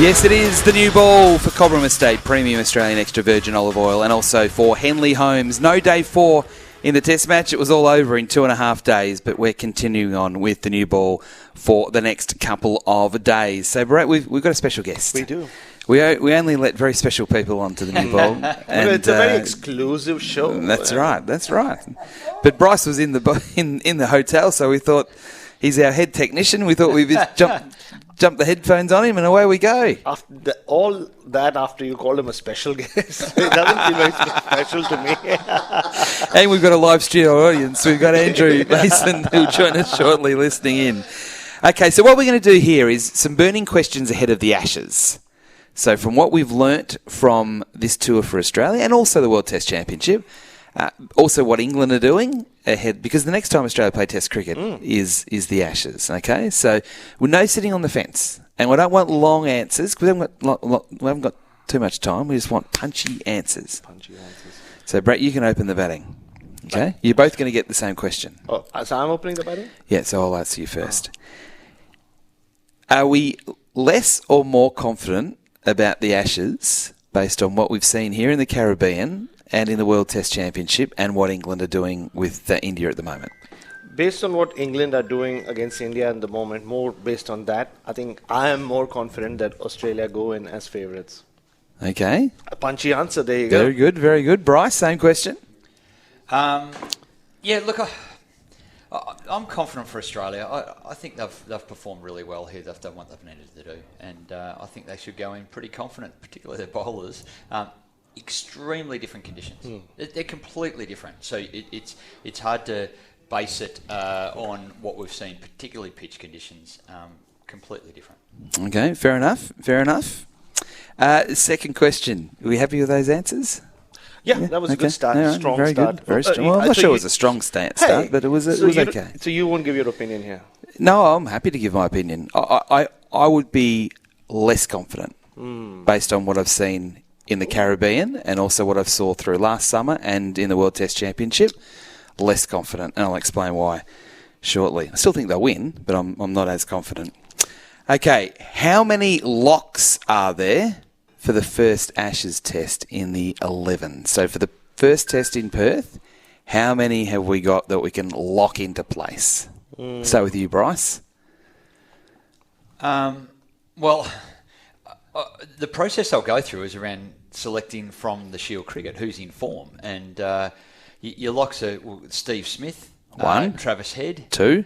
Yes, it is the new ball for Cobram Estate, premium Australian extra virgin olive oil, and also for Henley Homes. No day 4 in the test match. It was all over in 2.5 days, but we're continuing on with the new ball for the next couple of days. So, Brett, we've got a special guest. We do. We only let very special people onto the new ball. And it's a very exclusive show. That's right. But Bryce was in the hotel, so we thought he's our head technician. We thought we'd just jump the headphones on him and away we go. After you called him a special guest, it doesn't feel very special to me. And we've got a live studio audience. We've got Andrew Mason who'll join us shortly listening in. Okay, so what we're going to do here is some burning questions ahead of the Ashes. So from what we've learnt from this tour for Australia and also the World Test Championship, also what England are doing ahead, because the next time Australia play Test cricket is the Ashes. Okay, so we're no sitting on the fence, and we don't want long answers because we haven't got too much time. We just want punchy answers. So Brett, you can open the batting. Okay, you're both going to get the same question. Oh, so I'm opening the batting? Yeah, so I'll ask you first. Are we less or more confident about the Ashes based on what we've seen here in the Caribbean and in the World Test Championship and what England are doing with India at the moment? Based on what England are doing against India at the moment, more based on that, I think I am more confident that Australia go in as favourites. Okay. A punchy answer, there you go. Very good, very good. Bryce, same question. Yeah, look, I'm confident for Australia. I think they've performed really well here. They've done what they've needed to do. And I think they should go in pretty confident, particularly their bowlers. Extremely different conditions. They're completely different. So it's hard to base it on what we've seen, particularly pitch conditions. Completely different. Okay, fair enough. Second question. Are we happy with those answers? Yeah, that was a good start. Yeah, strong very start. Good. Very strong. Well, I'm not sure it was a strong start, but it was okay. So you won't give your opinion here? No, I'm happy to give my opinion. I would be less confident based on what I've seen in the Caribbean and also what I've saw through last summer and in the World Test Championship. Less confident, and I'll explain why shortly. I still think they'll win, but I'm not as confident. Okay, how many locks are there for the first Ashes test in the 11? So for the first test in Perth, how many have we got that we can lock into place? So with you, Bryce. Well, the process I'll go through is around selecting from the Shield cricket who's in form. And your locks are Steve Smith, 1, Travis Head, 2.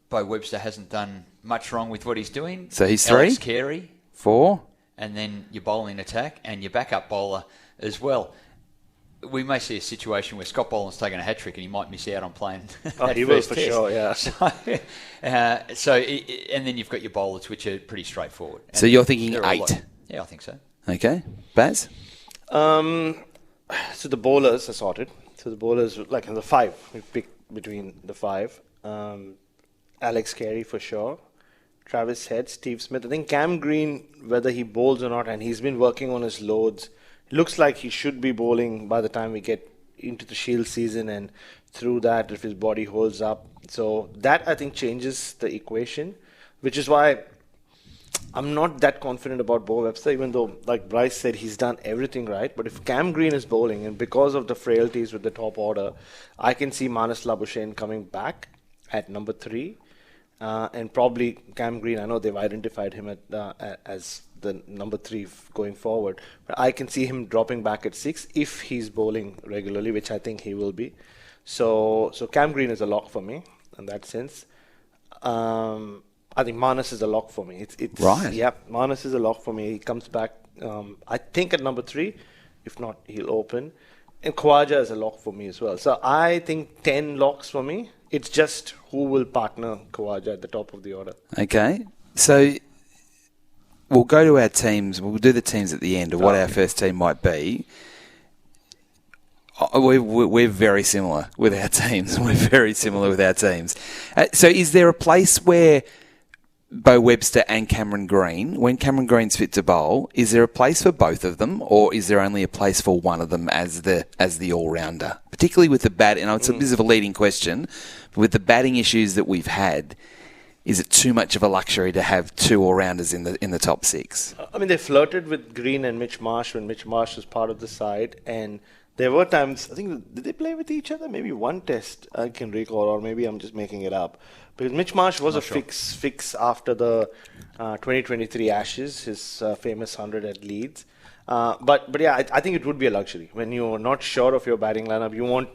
Bo Webster hasn't done much wrong with what he's doing. So he's 3. Alex Carey. 4. And then your bowling attack and your backup bowler as well. We may see a situation where Scott Boland's taken a hat-trick and he might miss out on playing he will for sure, yeah. And then you've got your bowlers, which are pretty straightforward. So you're thinking 8? Yeah, I think so. Okay. Baz? So the bowlers are sorted. So the bowlers, like in the 5, we pick between the 5. Alex Carey for sure. Travis Head, Steve Smith. I think Cam Green, whether he bowls or not, and he's been working on his loads. Looks like he should be bowling by the time we get into the Shield season and through that if his body holds up. So that, I think, changes the equation, which is why I'm not that confident about Bo Webster, even though, like Bryce said, he's done everything right. But if Cam Green is bowling, and because of the frailties with the top order, I can see Manas Labuschagne coming back at number 3. And probably Cam Green, I know they've identified him as the number 3 going forward. But I can see him dropping back at 6 if he's bowling regularly, which I think he will be. So Cam Green is a lock for me in that sense. I think Manas is a lock for me. It's right. Yeah, Manas is a lock for me. He comes back, I think, at number 3. If not, he'll open. And Khawaja is a lock for me as well. So I think 10 locks for me. It's just who will partner Khawaja at the top of the order. Okay. So we'll go to our teams. We'll do the teams at the end of what our first team might be. We're very similar with our teams. So is there a place where Bo Webster and Cameron Green, when Cameron Green's fit to bowl, is there a place for both of them, or is there only a place for one of them as the all-rounder? Particularly with the bat, and it's a bit of a leading question, but with the batting issues that we've had, is it too much of a luxury to have 2 all-rounders in the top 6? I mean, they flirted with Green and Mitch Marsh when Mitch Marsh was part of the side, and there were times, I think, did they play with each other? Maybe one test I can recall, or maybe I'm just making it up. Because Mitch Marsh was fix after the 2023 Ashes, his famous 100 at Leeds. But yeah, I think it would be a luxury. When you're not sure of your batting lineup, you want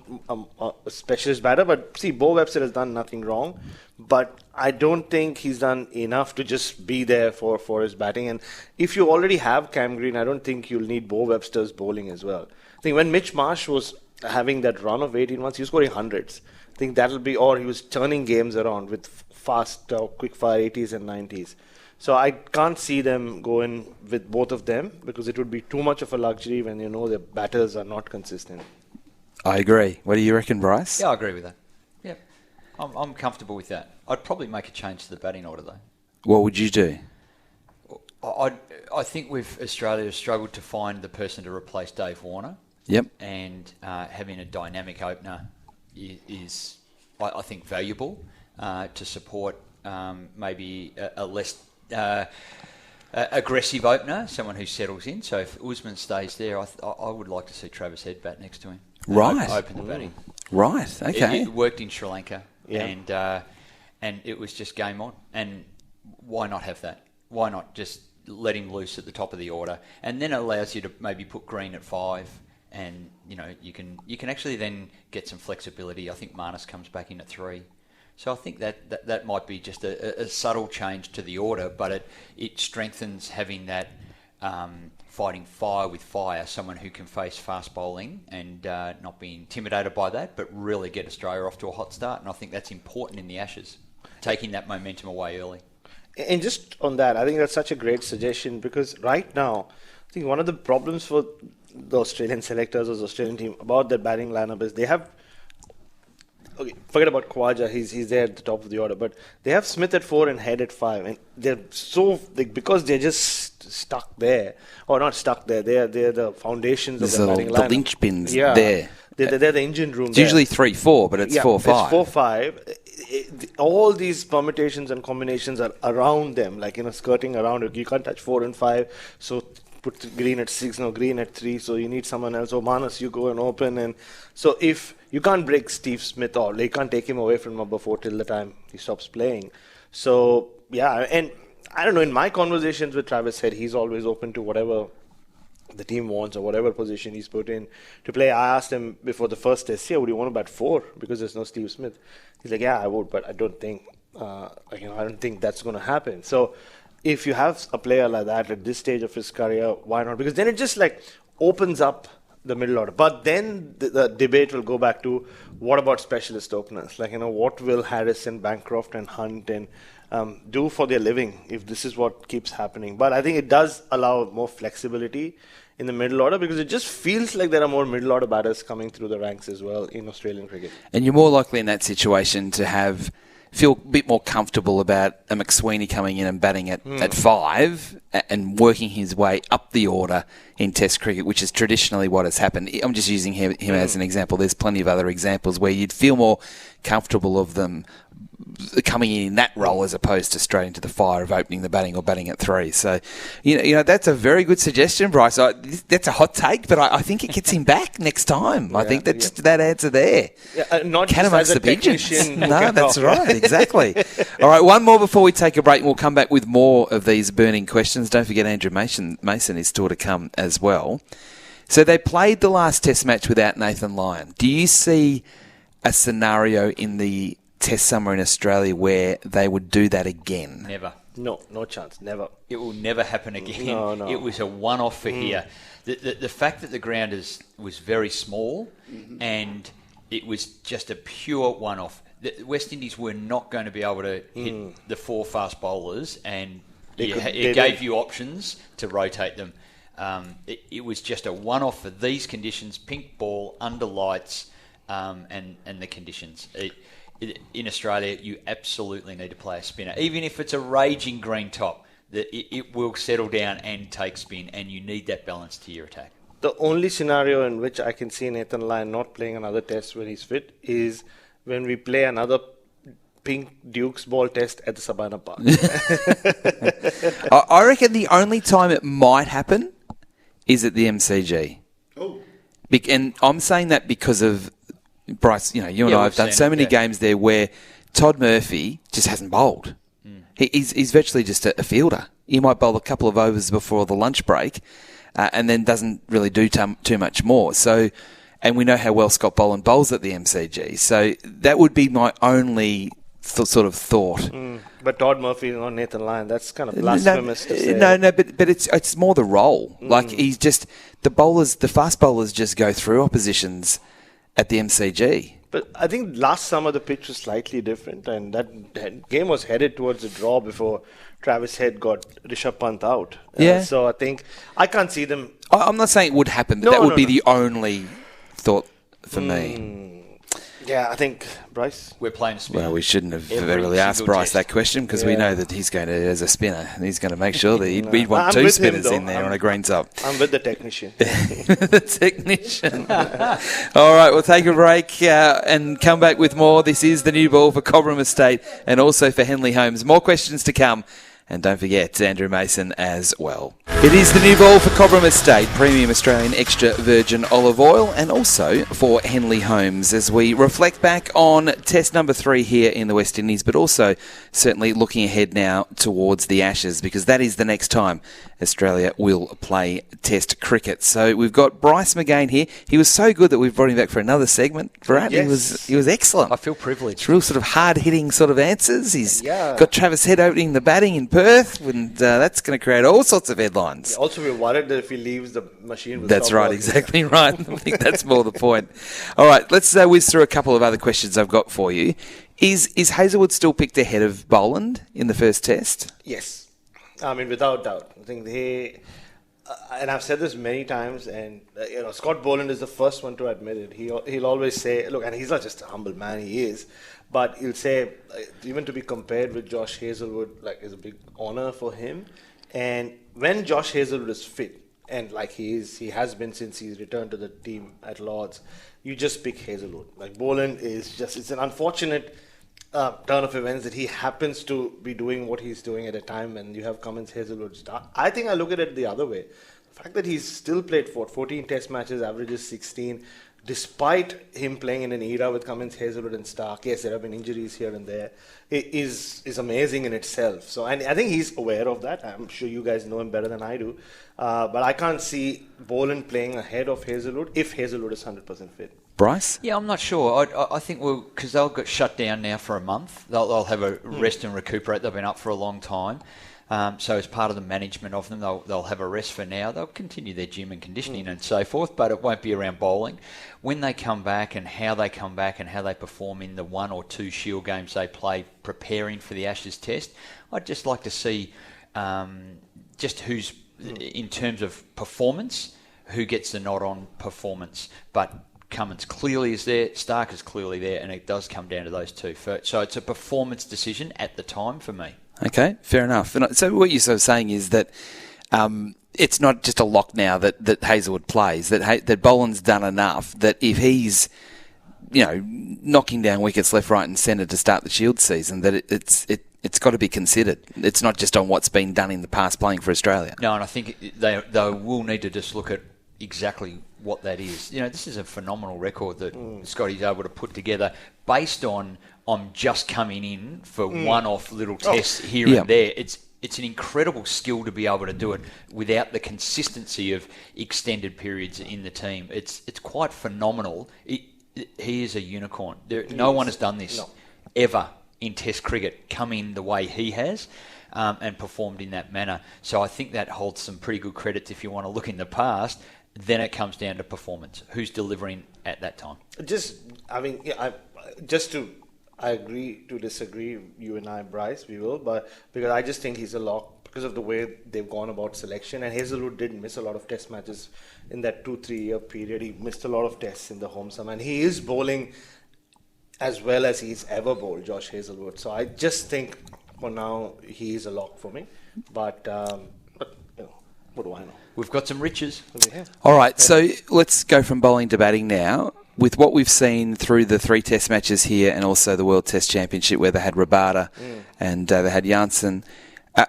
a specialist batter. But see, Bo Webster has done nothing wrong. But I don't think he's done enough to just be there for his batting. And if you already have Cam Green, I don't think you'll need Bo Webster's bowling as well. I think when Mitch Marsh was having that run of 18 months, he was scoring hundreds. I think that'll be, or he was turning games around with fast, quick fire 80s and 90s. So I can't see them going with both of them because it would be too much of a luxury when you know the batters are not consistent. I agree. What do you reckon, Bryce? Yeah, I agree with that. Yeah, I'm comfortable with that. I'd probably make a change to the batting order, though. What would you do? I think Australia has struggled to find the person to replace Dave Warner. Yep. And having a dynamic opener is I think, valuable to support maybe a less aggressive opener, someone who settles in. So if Usman stays there, I would like to see Travis Head bat next to him. Right. Open the batting. Right, okay. It worked in Sri Lanka, and it was just game on. And why not have that? Why not just let him loose at the top of the order? And then it allows you to maybe put Green at 5, and you can actually then get some flexibility. I think Marnus comes back in at 3. So I think that might be just a subtle change to the order, but it strengthens having that fighting fire with fire, someone who can face fast bowling and not be intimidated by that, but really get Australia off to a hot start. And I think that's important in the Ashes, taking that momentum away early. And just on that, I think that's such a great suggestion because right now, I think one of the problems for the Australian selectors or the Australian team about their batting lineup is they have... Okay, forget about Khawaja, he's there at the top of the order, but they have Smith at 4 and Head at 5, and they're because they're just stuck there, or not stuck there, they're the foundations of the batting lineup. The linchpins there. They're the engine room. It's usually 3-4, but it's 4-5. It's 4-5. All these permutations and combinations are around them, like skirting around it. You can't touch 4 and 5, so put Green at 6, no, Green at 3, so you need someone else. Or Marnus, you go and open. And so if you can't break Steve Smith, or you can't take him away from number 4 till the time he stops playing. So, yeah, and I don't know, in my conversations with Travis Head, he's always open to whatever the team wants or whatever position he's put in to play. I asked him before the first test, would you want to bat 4 because there's no Steve Smith? He's like, yeah, I would, but I don't think, I don't think that's going to happen. So, if you have a player like that at this stage of his career, why not? Because then it just opens up the middle order. But then the debate will go back to what about specialist openers? What will Harris and Bancroft and Hunt and do for their living if this is what keeps happening? But I think it does allow more flexibility in the middle order because it just feels like there are more middle order batters coming through the ranks as well in Australian cricket. And you're more likely in that situation to feel a bit more comfortable about a McSweeney coming in and batting at 5 and working his way up the order in Test cricket, which is traditionally what has happened. I'm just using him as an example. There's plenty of other examples where you'd feel more comfortable of them coming in that role as opposed to straight into the fire of opening the batting or batting at 3. So, that's a very good suggestion, Bryce. That's a hot take, but I think it gets him back next time. I think that answer there. Not just as a technician. No, that's right, exactly. All right, one more before we take a break, and we'll come back with more of these burning questions. Don't forget Andrew Mason is still to come as well. So they played the last Test match without Nathan Lyon. Do you see a scenario in the Test summer in Australia where they would do that again? Never. No chance. Never. It will never happen again. No. It was a one-off for here. The fact that the ground was very small and it was just a pure one-off. The West Indies were not going to be able to hit the 4 fast bowlers, and it gave you options to rotate them. It was just a one-off for these conditions, pink ball, under lights, and the conditions. In Australia, you absolutely need to play a spinner. Even if it's a raging green top, it will settle down and take spin, and you need that balance to your attack. The only scenario in which I can see Nathan Lyon not playing another test when he's fit is when we play another pink Duke's ball test at the Sabana Park. I reckon the only time it might happen is at the MCG. Oh. And I'm saying that because of Bryce. You and I have done so many games there where Todd Murphy just hasn't bowled. He's virtually just a fielder. He might bowl a couple of overs before the lunch break, and then doesn't really do too much more. So, and we know how well Scott Boland bowls at the MCG. So that would be my only sort of thought. But Todd Murphy is not Nathan Lyon. That's kind of blasphemous to say. No, but it's more the role. Like he's just the fast bowlers just go through oppositions at the MCG. But I think last summer the pitch was slightly different, and that game was headed towards a draw before Travis Head got Rishabh Pant out. So I think I can't see them. I'm not saying it would happen, but that would be the only thought for me. Yeah, I think Bryce. We're playing spinner. Well, we shouldn't have really asked Bryce that question because we know that he's going to, as a spinner, and he's going to make sure that he'd want two spinners in there on a green top. I'm with the technician. The technician. All right, we'll take a break and come back with more. This is the new ball for Cobram Estate and also for Henley Homes. More questions to come. And don't forget Andrew Mason as well. It is the new ball for Cobram Estate, premium Australian extra virgin olive oil, and also for Henley Homes as we reflect back on test number 3 here in the West Indies, but also certainly looking ahead now towards the Ashes, because that is the next time Australia will play test cricket. So we've got Bryce McGain here. He was so good that we've brought him back for another segment. Brad, Yes. he was excellent. I feel privileged. Real sort of hard-hitting sort of answers. He's got Travis Head opening the batting in Perth, and that's going to create all sorts of headlines. Also, we're worried that if he leaves the machine... That's right, exactly right. I think that's more the point. All right, let's whiz through a couple of other questions I've got for you. Is Hazlewood still picked ahead of Boland in the first test? Yes. I mean, without doubt. I think they... and I've said this many times, and Scott Boland is the first one to admit it. He'll always say, look, and he's not just a humble man, he is, but he'll say, even to be compared with Josh Hazlewood, is a big honor for him. And when Josh Hazlewood is fit, and he has been since he's returned to the team at Lords, you just pick Hazlewood. Boland is just, it's an unfortunate turn of events that he happens to be doing what he's doing at a time when you have Cummins Hazlewood start. I think I look at it the other way. The fact that he's still played 14 test matches, averages 16, despite him playing in an era with Cummins, Hazlewood and Stark, yes, there have been injuries here and there, is amazing in itself. So, and I think he's aware of that. I'm sure you guys know him better than I do. But I can't see Boland playing ahead of Hazlewood if Hazlewood is 100% fit. Bryce? Yeah, I'm not sure. I think because they'll get shut down now for a month. They'll have a rest and recuperate. They've been up for a long time. So as part of the management of them, they'll have a rest for now. They'll continue their gym and conditioning and so forth, but it won't be around bowling. When they come back and how they come back and how they perform in the 1 or 2 Shield games they play preparing for the Ashes test, I'd just like to see just who's, in terms of performance, who gets the nod on performance. But Cummins clearly is there, Stark is clearly there, and it does come down to those two first. So it's a performance decision at the time for me. Okay, fair enough. And so what you're sort of saying is that it's not just a lock now that Hazlewood plays, that Boland's done enough that if he's, knocking down wickets left, right and centre to start the Shield season, that it's got to be considered. It's not just on what's been done in the past playing for Australia. No, and I think they will need to just look at exactly what that is. This is a phenomenal record that Scotty's able to put together based on I'm just coming in for one-off little tests here and there. It's an incredible skill to be able to do it without the consistency of extended periods in the team. It's quite phenomenal. He is a unicorn. No one has done this ever in Test cricket, come in the way he has. And performed in that manner. So I think that holds some pretty good credits if you want to look in the past. Then it comes down to performance. Who's delivering at that time? I agree to disagree, you and I, Bryce, we will, but because I just think he's a lock because of the way they've gone about selection. And Hazlewood did miss a lot of test matches in that 2-3 year period. He missed a lot of tests in the home summer, and he is bowling as well as he's ever bowled, Josh Hazlewood. So I just think for now he is a lock for me. But what do I know? We've got some riches. All right, so let's go from bowling to batting now. with what we've seen through the 3 Test matches here and also the World Test Championship where they had Rabada and they had Janssen,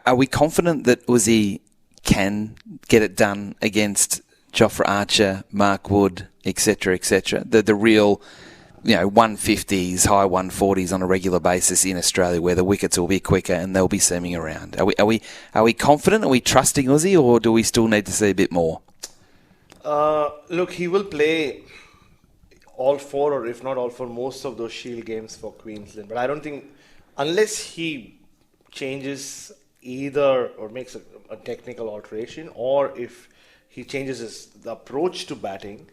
are we confident that Uzi can get it done against Jofra Archer, Mark Wood, etc., etc.? The real, 150s, high 140s on a regular basis in Australia, where the wickets will be quicker and they'll be seaming around. Are we confident? Are we trusting Uzi, or do we still need to see a bit more? Look, he will play all 4, or if not all 4, most of those Shield games for Queensland. But I don't think, unless he changes either or makes a technical alteration, or if he changes the approach to batting,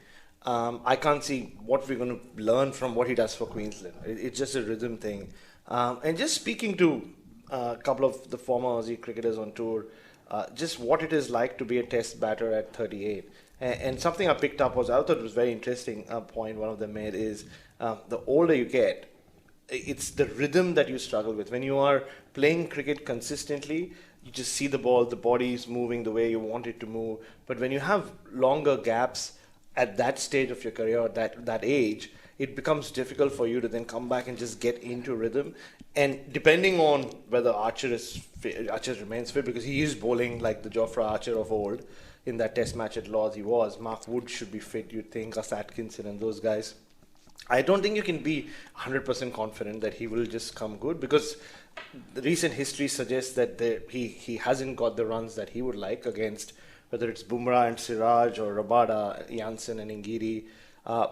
I can't see what we're going to learn from what he does for Queensland. It's just a rhythm thing. And just speaking to a couple of the former Aussie cricketers on tour, just what it is like to be a test batter at 38. And something I picked up I thought it was very interesting point one of them made is the older you get, it's the rhythm that you struggle with. When you are playing cricket consistently, you just see the ball, the body is moving the way you want it to move. But when you have longer gaps at that stage of your career, that age, it becomes difficult for you to then come back and just get into rhythm. And depending on whether Archer remains fit, because he is bowling like the Jofra Archer of old in that test match at Lords, he was. Mark Wood should be fit, you'd think, Gus Atkinson and those guys. I don't think you can be 100% confident that he will just come good, because the recent history suggests that he hasn't got the runs that he would like against, whether it's Bumrah and Siraj or Rabada, Janssen and Ngiri,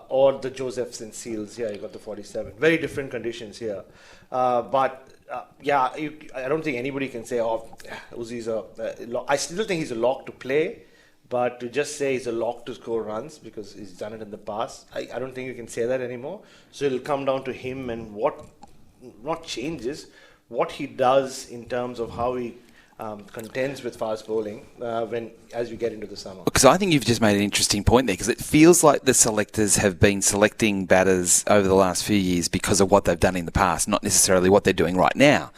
or the Josephs and Seals. Yeah, you got the 47. Very different conditions here. I don't think anybody can say, Uzi's I still think he's a lock to play, but to just say he's a lock to score runs because he's done it in the past, I don't think you can say that anymore. So it'll come down to him and what he does in terms of how he contends with fast bowling as we get into the summer. Because I think you've just made an interesting point there, because it feels like the selectors have been selecting batters over the last few years because of what they've done in the past, not necessarily what they're doing right now.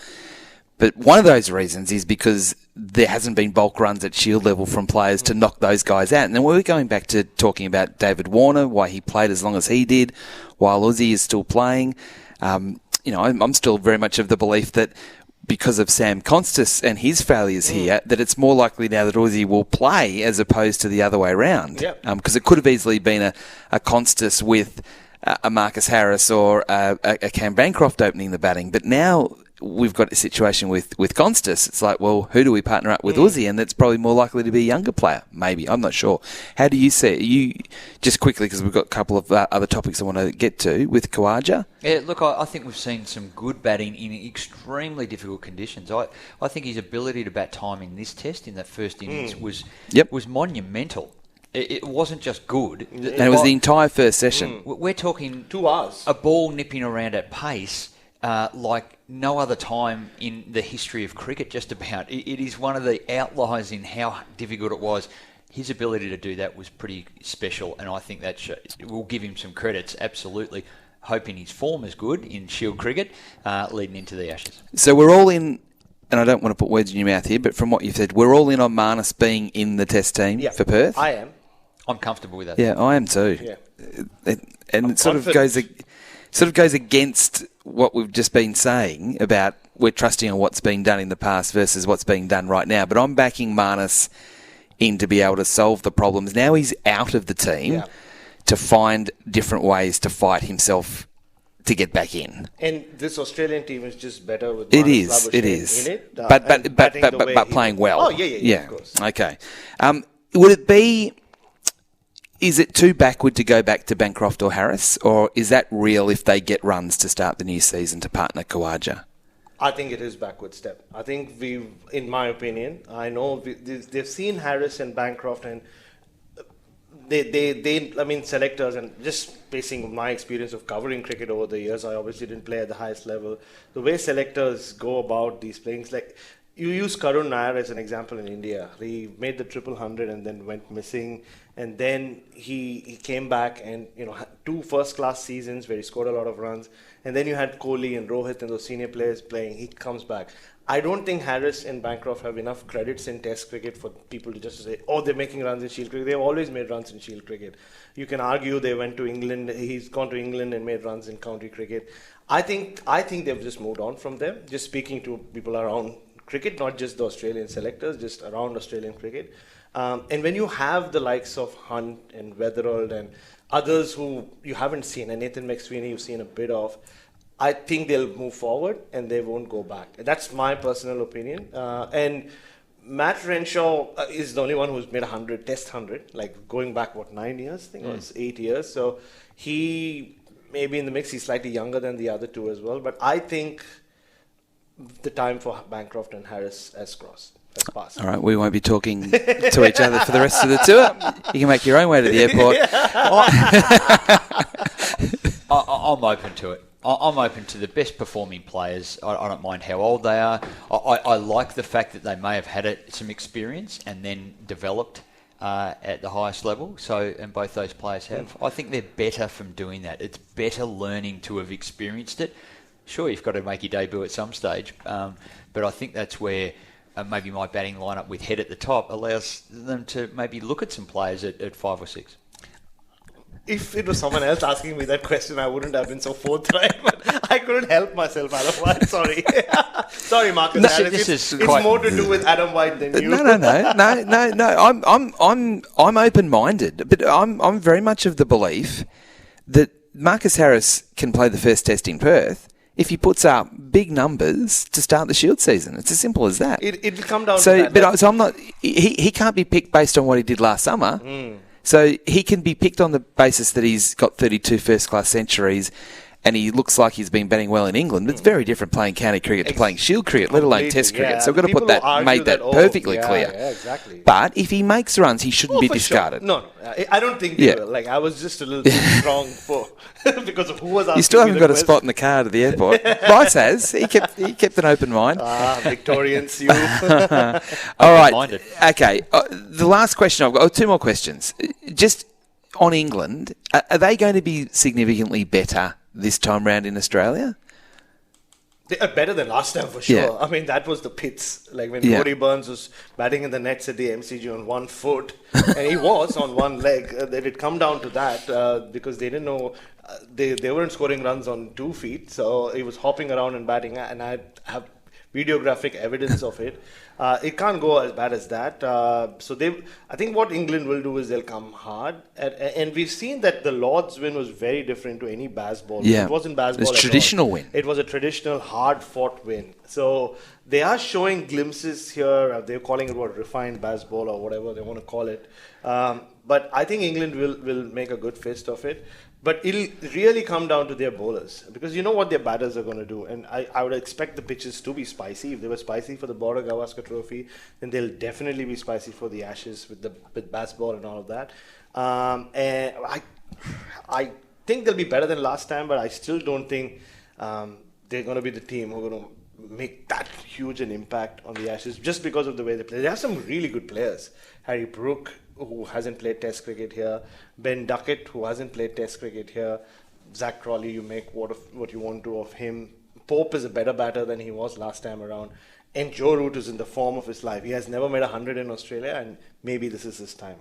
But one of those reasons is because there hasn't been bulk runs at Shield level from players to knock those guys out. And then we're going back to talking about David Warner, why he played as long as he did, while Uzi is still playing. I'm still very much of the belief that because of Sam Constas and his failures here, that it's more likely now that Uzi will play as opposed to the other way around. Yep. Because it could have easily been a Constas with a Marcus Harris or a Cam Bancroft opening the batting. But now we've got a situation with Constas. It's like, well, who do we partner up with Uzi? And that's probably more likely to be a younger player, maybe. I'm not sure. How do you see it? You, just quickly, because we've got a couple of other topics I want to get to with Khawaja. Yeah, look, I think we've seen some good batting in extremely difficult conditions. I think his ability to bat time in this test, in that first innings, was monumental. It wasn't just good. And it was the entire first session. We're talking 2 hours. A ball nipping around at pace like no other time in the history of cricket, just about. It is one of the outliers in how difficult it was. His ability to do that was pretty special, and I think that will give him some credits, absolutely. Hoping his form is good in Shield cricket leading into the Ashes. So we're all in, and I don't want to put words in your mouth here, but from what you've said, we're all in on Marnus being in the test team for Perth? I am. I'm comfortable with that. Yeah, I am too. Yeah. And it sort of goes against what we've just been saying about we're trusting on what's been done in the past versus what's being done right now. But I'm backing Marnus in to be able to solve the problems. Now he's out of the team to find different ways to fight himself to get back in. And this Australian team is just better with It Marnus is. in it. But playing well. Oh, yeah, of course. Okay. Would it be... Is it too backward to go back to Bancroft or Harris, or is that real if they get runs to start the new season to partner Khawaja? I think it is backward step. I think in my opinion, I know they've seen Harris and Bancroft, and selectors, and just basing on my experience of covering cricket over the years, I obviously didn't play at the highest level. The way selectors go about these playings, like you use Karun Nair as an example in India. He made the 100 and then went missing. And then he came back and, had 2 first-class seasons where he scored a lot of runs. And then you had Kohli and Rohit and those senior players playing. He comes back. I don't think Harris and Bancroft have enough credits in Test cricket for people to just say, oh, they're making runs in Shield cricket. They've always made runs in Shield cricket. You can argue they went to England. He's gone to England and made runs in county cricket. I think they've just moved on from them. Just speaking to people around cricket, not just the Australian selectors, just around Australian cricket. And when you have the likes of Hunt and Weatherald and others who you haven't seen, and Nathan McSweeney you've seen a bit of, I think they'll move forward and they won't go back. That's my personal opinion. And Matt Renshaw is the only one who's made 100, Test 100, like going back, 9 years? I think it was 8 years. So he may be in the mix. He's slightly younger than the other two as well. But I think the time for Bancroft and Harris has crossed. Has passed. All right, we won't be talking to each other for the rest of the tour. You can make your own way to the airport. I'm open to it. I'm open to the best performing players. I don't mind how old they are. I like the fact that they may have had some experience and then developed at the highest level. And both those players have. I think they're better from doing that. It's better learning to have experienced it. Sure, you've got to make your debut at some stage, but I think that's where maybe my batting lineup with Head at the top allows them to maybe look at some players at 5 or 6. If it was someone else asking me that question, I wouldn't have been so forthright. But I couldn't help myself, Adam White. Sorry. Sorry, Marcus. No, it's more to do with Adam White than you. No. I'm open-minded, but I'm very much of the belief that Marcus Harris can play the first Test in Perth if he puts up big numbers to start the Shield season. It's as simple as that. It'll come down to that. But I'm not. He can't be picked based on what he did last summer. So he can be picked on the basis that he's got 32 first-class centuries and he looks like he's been batting well in England. But it's very different playing county cricket to playing Shield cricket, let alone Test cricket. So we've got to put that, made that perfectly clear. Yeah, exactly. But if he makes runs, he shouldn't be discarded. Sure. No, I don't think they will. Like, I was just a little too strong for because of who was asking. You still haven't got a spot in the car to the airport. Bryce has. He kept an open mind. Victorians, you. All right. Okay. The last question I've got. 2 more questions. Just on England, are they going to be significantly better this time round in Australia? They are better than last time for sure. Yeah. I mean, that was the pits. Like when Cody Burns was batting in the nets at the MCG on 1 foot, and he was on 1 leg. They did come down to that because they didn't know they weren't scoring runs on 2 feet. So he was hopping around and batting, and I have videographic evidence of it. It can't go as bad as that. I think what England will do is they'll come hard. And we've seen that the Lord's win was very different to any baseball. Yeah. It wasn't baseball. It was a traditional win. It was a traditional, hard-fought win. So they are showing glimpses here. They're calling it refined baseball or whatever they want to call it. But I think England will make a good fist of it. But it'll really come down to their bowlers because you know what their batters are going to do. And I would expect the pitches to be spicy. If they were spicy for the Border Gavaskar Trophy, then they'll definitely be spicy for the Ashes with baseball and all of that. And I think they'll be better than last time, but I still don't think they're going to be the team who are going to make that huge an impact on the Ashes just because of the way they play. They have some really good players. Harry Brook, who hasn't played Test cricket here, Ben Duckett, who hasn't played Test cricket here, Zach Crawley, you make what you want to of him. Pope is a better batter than he was last time around, and Joe Root is in the form of his life. He has never made 100 in Australia, and maybe this is his time.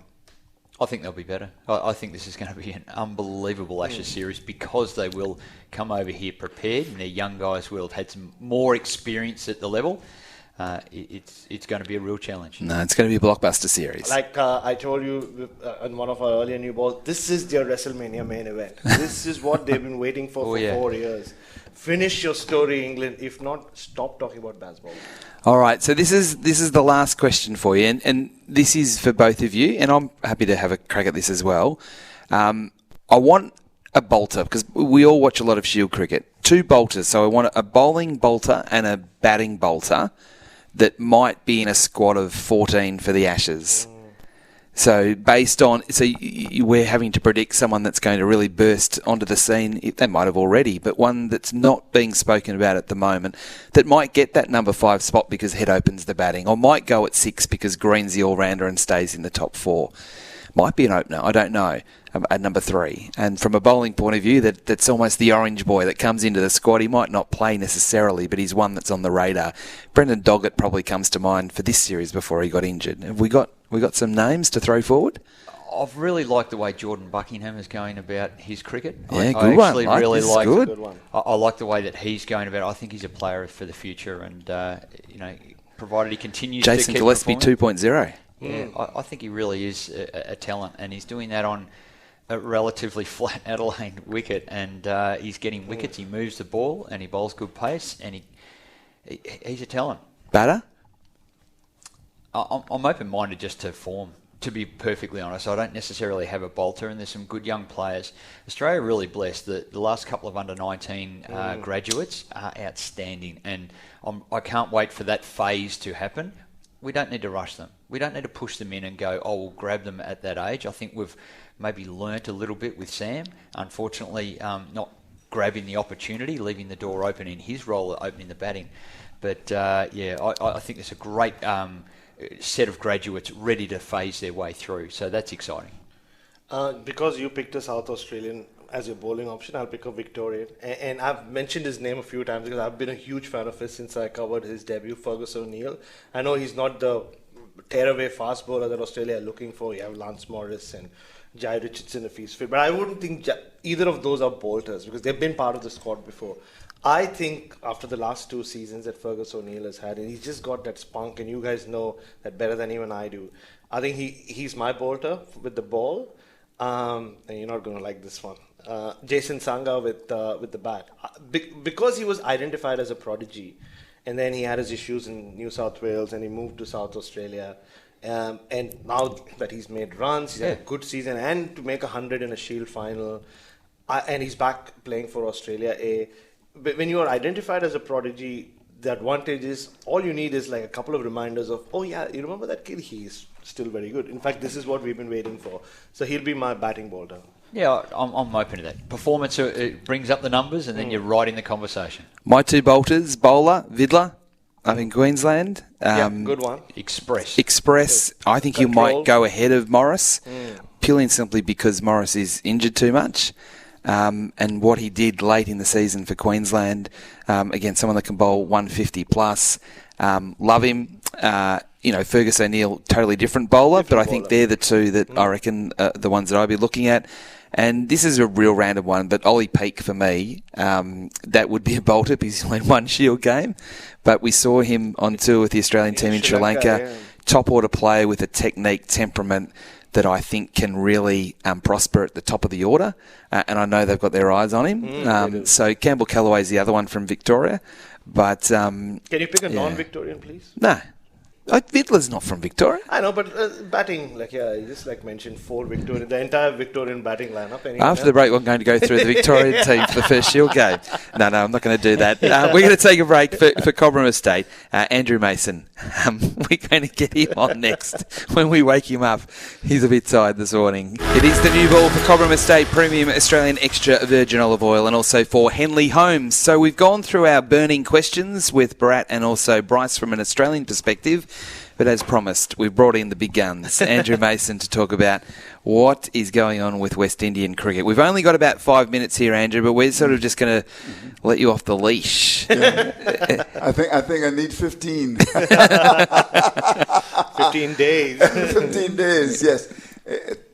I think they'll be better. I think this is going to be an unbelievable Ashes series because they will come over here prepared, and their young guys will have had some more experience at the level. It's going to be a real challenge. No, it's going to be a blockbuster series. Like I told you in one of our earlier new balls, this is their WrestleMania main event. This is what they've been waiting for 4 years. Finish your story, England. If not, stop talking about baseball. All right, so this is the last question for you, and this is for both of you, and I'm happy to have a crack at this as well. I want a bolter, because we all watch a lot of Shield cricket. 2 bolters, so I want a bowling bolter and a batting bolter that might be in a squad of 14 for the Ashes. So we're having to predict someone that's going to really burst onto the scene. They might have already, but one that's not being spoken about at the moment that might get that number 5 spot because Head opens the batting, or might go at 6 because Green's the all-rounder and stays in the top 4. might be an opener, I don't know, at number 3. And from a bowling point of view, that's almost the orange boy that comes into the squad. He might not play necessarily, but he's one that's on the radar. Brendan Doggett probably comes to mind for this series before he got injured. Have we got some names to throw forward? I've really liked the way Jordan Buckingham is going about his cricket. Yeah, good one. Good. I like the way that he's going about it. I think he's a player for the future, and provided he continues Jason to keep Gillespie performing. 2.0. Yeah, I think he really is a talent, and he's doing that on a relatively flat Adelaide wicket, and he's getting wickets. He moves the ball, and he bowls good pace, and he's a talent. Batter? I'm open-minded just to form. To be perfectly honest, I don't necessarily have a bolter, and there's some good young players. Australia are really blessed. The last couple of under-19 graduates are outstanding, and I can't wait for that phase to happen. We don't need to rush them. We don't need to push them in and go, we'll grab them at that age. I think we've maybe learnt a little bit with Sam. Unfortunately, not grabbing the opportunity, leaving the door open in his role, opening the batting. But, I think there's a great set of graduates ready to phase their way through. So that's exciting. Because you picked a South Australian as your bowling option, I'll pick a Victorian. And I've mentioned his name a few times because I've been a huge fan of his since I covered his debut, Fergus O'Neill. I know he's not the tearaway fast bowler that Australia are looking for. You have Lance Morris and Jai Richardson if he's fit. But I wouldn't think either of those are bolters because they've been part of the squad before. I think after the last 2 seasons that Fergus O'Neill has had, and he's just got that spunk, and you guys know that better than even I do. I think he's my bolter with the ball, and you're not going to like this one. Jason Sangha with the bat. Because he was identified as a prodigy, and then he had his issues in New South Wales, and he moved to South Australia. And now that he's made runs, he's had a good season, and to make 100 in a Shield final, and he's back playing for Australia A. When you are identified as a prodigy, the advantage is all you need is like a couple of reminders of, you remember that kid? He's still very good. In fact, this is what we've been waiting for. So he'll be my batting bolter. Yeah, I'm open to that. Performance, it brings up the numbers, and then you're right in the conversation. My 2 bolters, bowler, Vidler, up in Queensland. Good one. Express, I think he might go ahead of Morris, purely and simply because Morris is injured too much. And what he did late in the season for Queensland, again, someone that can bowl 150 plus, love him. Fergus O'Neill, totally different bowler, but I think they're the 2 that I reckon the ones that I'll be looking at. And this is a real random one, but Ollie Peake for me, that would be a bolter because he's only 1 Shield game. But we saw him on tour with the Australian team in Sri Lanka. Top order player with a technique, temperament that I think can really prosper at the top of the order. And I know they've got their eyes on him. So Campbell Callaway's the other one from Victoria. But can you pick a non-Victorian, please? No. Vidler's not from Victoria. I know, but batting, you just mentioned 4 Victorian, the entire Victorian batting lineup. After the break, we're going to go through the Victorian team for the first Shield game. No, I'm not going to do that. We're going to take a break for Cobram Estate. Andrew Mason, we're going to get him on next when we wake him up. He's a bit tired this morning. It is the new ball for Cobram Estate Premium Australian Extra Virgin Olive Oil and also for Henley Homes. So we've gone through our burning questions with Bharat and also Bryce from an Australian perspective. But as promised, we've brought in the big guns, Andrew Mason, to talk about what is going on with West Indian cricket. We've only got about 5 minutes here, Andrew, but we're sort of just going to let you off the leash. Yeah. I think I need 15. 15 days. 15 days, yes.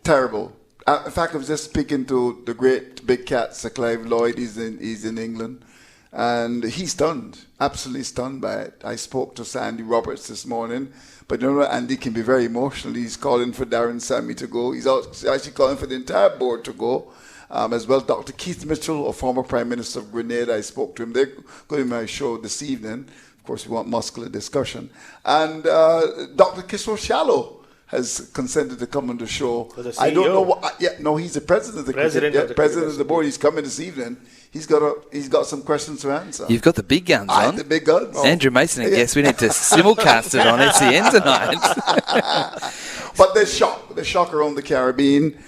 Terrible. In fact, I was just speaking to the great big cat, Sir Clive Lloyd. He's in England. And he's stunned, absolutely stunned by it. I spoke to Sandy Roberts this morning, but Andy can be very emotional. He's calling for Darren Sammy to go. He's actually calling for the entire board to go, as well. Dr. Keith Mitchell, a former Prime Minister of Grenada, I spoke to him. They're going to my show this evening. Of course, we want muscular discussion. And Dr. Kishore Shallow has consented to come on the show. I don't know what. He's the president of the president of the board. He's coming this evening. He's got some questions to answer. You've got the big guns on. The big guns. Andrew Mason, I guess we need to simulcast it on SEN tonight. But there's shock around the Caribbean.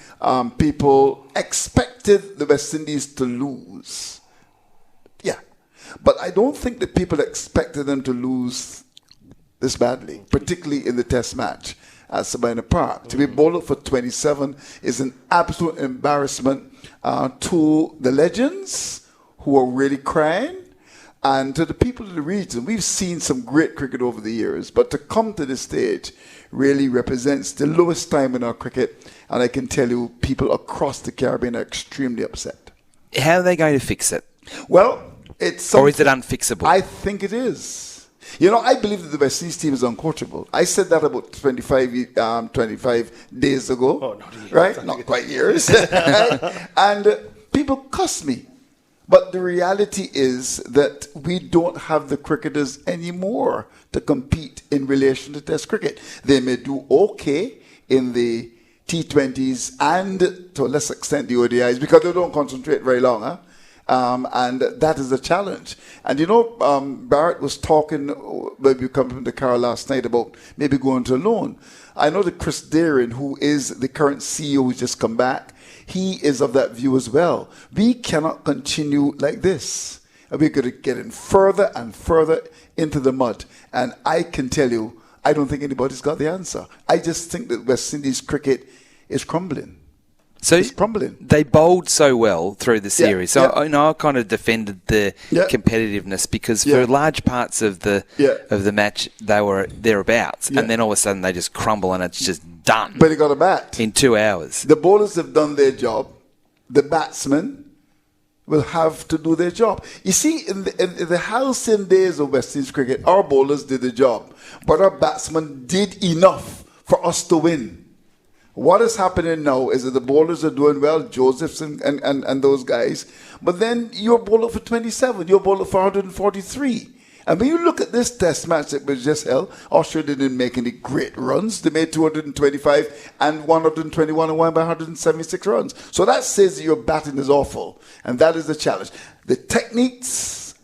People expected the West Indies to lose. Yeah. But I don't think that people expected them to lose this badly, particularly in the test match. at Sabina Park. To be bowled out for 27 is an absolute embarrassment to the legends who are really crying and to the people of the region. We've seen some great cricket over the years, but to come to this stage really represents the lowest time in our cricket, and I can tell you people across the Caribbean are extremely upset. How are they going to fix it? Well, it's or is it unfixable? I think it is. You know, I believe that the West Indies team is uncoachable. I said that about 25 days ago. Oh, not years. Right? Not quite years. And people cuss me. But the reality is that we don't have the cricketers anymore to compete in relation to Test cricket. They may do okay in the T20s and to a lesser extent the ODIs because they don't concentrate very long. And that is a challenge. And you know, Barrett was talking when we come from the car last night about maybe going to loan. I know that Chris Darren, who is the current CEO who's just come back, he is of that view as well. We cannot continue like this. We're going to get in further and further into the mud. And I can tell you, I don't think anybody's got the answer. I just think that West Indies cricket is crumbling. So it's crumbling. They bowled so well through the series. So I know I kind of defended the competitiveness because for large parts of the match they were thereabouts, and then all of a sudden they just crumble and it's just done. But they got a bat in 2 hours. The bowlers have done their job. The batsmen will have to do their job. You see, in the halcyon days of West Indies cricket, our bowlers did the job, but our batsmen did enough for us to win. What is happening now is that the bowlers are doing well, Josephs and those guys, but then you're bowler for 27, you're bowler for 143. And when you look at this test match that was just held, Australia didn't make any great runs. They made 225 and 121 and won by 176 runs. So that says that your batting is awful, and that is the challenge. The techniques,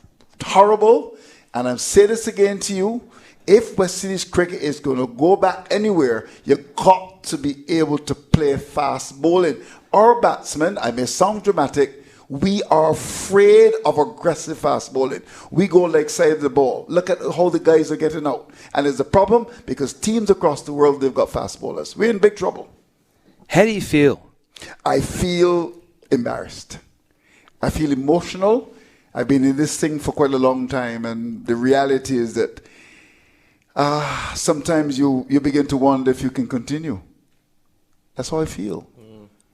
horrible, and I'll say this again to you, if West Indies cricket is going to go back anywhere, you've got to be able to play fast bowling. Our batsmen, I may sound dramatic, we are afraid of aggressive fast bowling. We go like side of the ball. Look at how the guys are getting out. And it's a problem because teams across the world, they've got fast bowlers. We're in big trouble. How do you feel? I feel embarrassed. I feel emotional. I've been in this thing for quite a long time, and the reality is that sometimes you begin to wonder if you can continue. That's how I feel.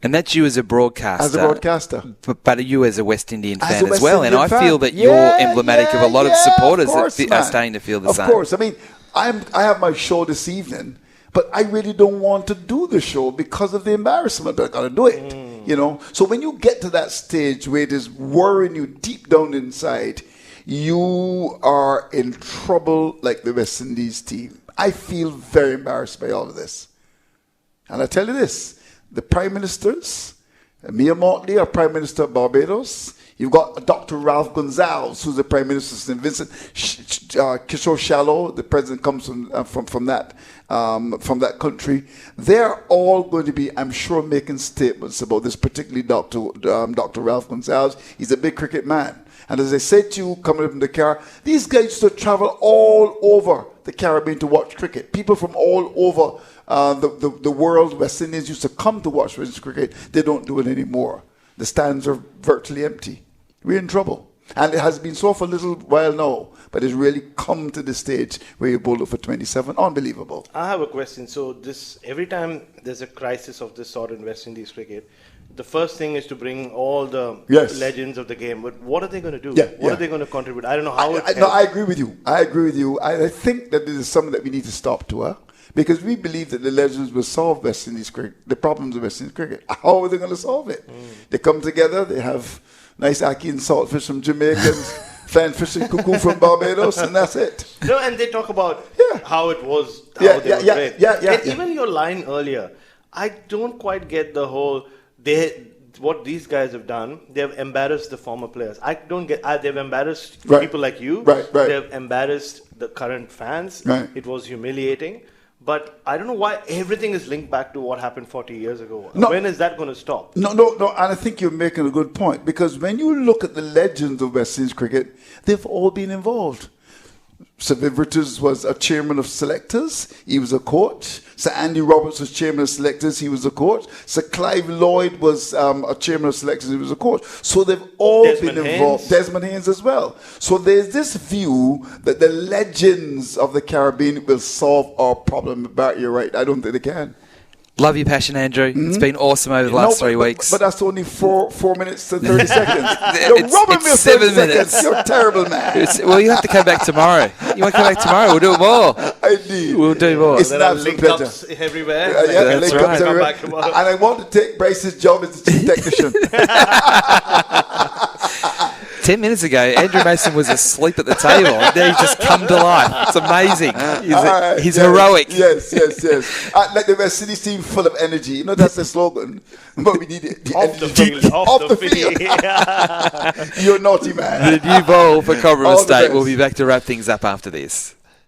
And that's you as a broadcaster. As a broadcaster. But you as a West Indian fan as well. And I feel that you're emblematic of a lot of supporters that are starting to feel the same. Of course. I mean, I have my show this evening, but I really don't want to do the show because of the embarrassment. But I got to do it, you know. So when you get to that stage where it is worrying you deep down inside, you are in trouble like the West Indies team. I feel very embarrassed by all of this. And I tell you this, the Prime Ministers, Mia Motley, our Prime Minister of Barbados, you've got Dr. Ralph Gonzalez, who's the Prime Minister of St. Vincent, Kishore Shallow, the President comes from that country. They're all going to be, I'm sure, making statements about this, particularly Dr. Ralph Gonzalez. He's a big cricket man. And as I said to you, coming up in the car, these guys used to travel all over the Caribbean to watch cricket. People from all over the world, West Indians used to come to watch West Indies cricket. They don't do it anymore. The stands are virtually empty. We're in trouble. And it has been so for a little while now, but it's really come to the stage where you bowled for 27. Unbelievable. I have a question. So every time there's a crisis of this sort in West Indies cricket, the first thing is to bring all the legends of the game. But what are they going to do? What are they going to contribute? I don't know how I agree with you. I think that this is something that we need to stop to, because we believe that the legends will solve West Indies cricket, the problems of West Indies cricket. How are they going to solve it? They come together, they have nice ackee and saltfish from Jamaica, and flying fish and cuckoo from Barbados, and that's it. No, and they talk about how it was, how they were great. And even your line earlier, I don't quite get the whole... what these guys have done, they've embarrassed the former players. I don't get. They've embarrassed people like you. Right. They've embarrassed the current fans. Right. It was humiliating. But I don't know why everything is linked back to what happened 40 years ago. No. When is that going to stop? No. And I think you're making a good point, because when you look at the legends of West Indies cricket, they've all been involved. Sir Vivertus was a chairman of selectors. He was a coach. Sir Andy Roberts was chairman of selectors. He was a coach. Sir Clive Lloyd was a chairman of selectors. He was a coach. So they've all been involved. Desmond Haynes as well. So there's this view that the legends of the Caribbean will solve our problem. But you're right. I don't think they can. Love your passion, Andrew. It's been awesome over the last 3 weeks. But that's only 4 minutes and 30 seconds. You're robbing me of 7 minutes. Seconds. You're a terrible man. Well, you have to come back tomorrow. You want to come back tomorrow? We'll do more. Indeed. We'll do more. It's an absolute pleasure. Ups everywhere. Yeah, that's link right. ups everywhere. And I want to take Bryce's job as the chief technician. 10 minutes ago, Andrew Mason was asleep at the table. Now he's just come to life. It's amazing. He's heroic. Yes. Like the West City team, full of energy. You know, that's the slogan. But we need it. Off the field. Off the field. You're a naughty man. The new ball for Cobram All the Estate. best. We'll be back to wrap things up after this.